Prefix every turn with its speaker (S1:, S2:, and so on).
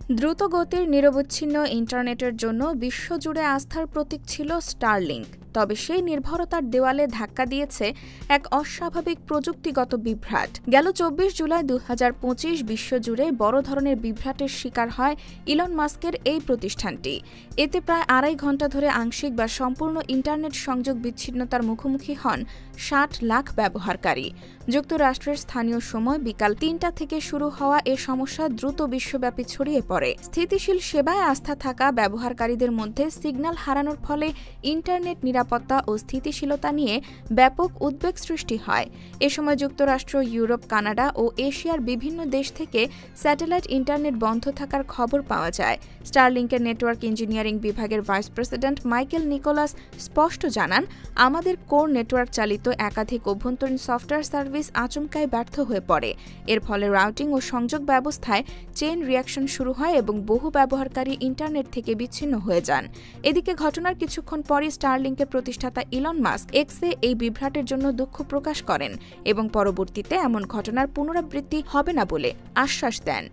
S1: দ্রুত গতির নিরবচ্ছিন্ন ইন্টারনেটের জন্য বিশ্বজুড়ে আস্থার প্রতীক ছিল স্টারলিংক। তবে সেই নির্ভরতার দেওয়ালে ধাক্কা দিয়েছে এক অস্বাভাবিক প্রযুক্তিগত বিভ্রাট। গেল ২৪ জুলাই ২০২৫ বিশ্বজুড়ে বড় ধরনের বিভ্রাটের শিকার হয় ইলন মাস্কের এই প্রতিষ্ঠানটি। এতে প্রায় ২.৫ ঘণ্টা ধরে আংশিক বা সম্পূর্ণ ইন্টারনেট সংযোগ বিচ্ছিন্নতার মুখোমুখি হন ৬০ লাখ ব্যবহারকারী। যুক্তরাষ্ট্রের স্থানীয় সময় বিকাল ৩টা থেকে শুরু হওয়া এ সমস্যা দ্রুত বিশ্বব্যাপী ছড়িয়ে পড়ে। স্থিতিশীল সেবায় আস্থা থাকা ব্যবহারকারীদের মধ্যে সিগন্যাল হারানোর ফলে ইন্টারনেট নিরাপত্তা ও স্থিতিশীলতা নিয়ে ব্যাপক উদ্বেগ সৃষ্টি হয়। এ সময় যুক্তরাষ্ট্র, ইউরোপ, কানাডা ও এশিয়ার বিভিন্ন দেশ থেকে স্যাটেলাইট ইন্টারনেট বন্ধ থাকার খবর পাওয়া যায়। স্টারলিংকের নেটওয়ার্ক ইঞ্জিনিয়ারিং বিভাগের ভাইস প্রেসিডেন্ট মাইকেল নিকোলাস স্পষ্ট জানান, আমাদের কোর নেটওয়ার্ক চালিত একাধিক অভ্যন্তরীণ সফটওয়্যার সার্ভিস আচমকাই ব্যর্থ হয়ে পড়ে। এর ফলে রাউটিং ও সংযোগ ব্যবস্থায় চেইন রিঅ্যাকশন শুরু হয় এবং বহু ব্যবহারকারী ইন্টারনেট থেকে বিচ্ছিন্ন হয়ে যান। এদিকে ঘটনার কিছুক্ষণ পরই স্টারলিংকের প্রতিষ্ঠাতা ইলন মাস্ক এক্সে এই বিভ্রাটের জন্য দুঃখ প্রকাশ করেন এবং পরবর্তীতে এমন ঘটনার পুনরাবৃত্তি হবে না বলে আশ্বাস দেন।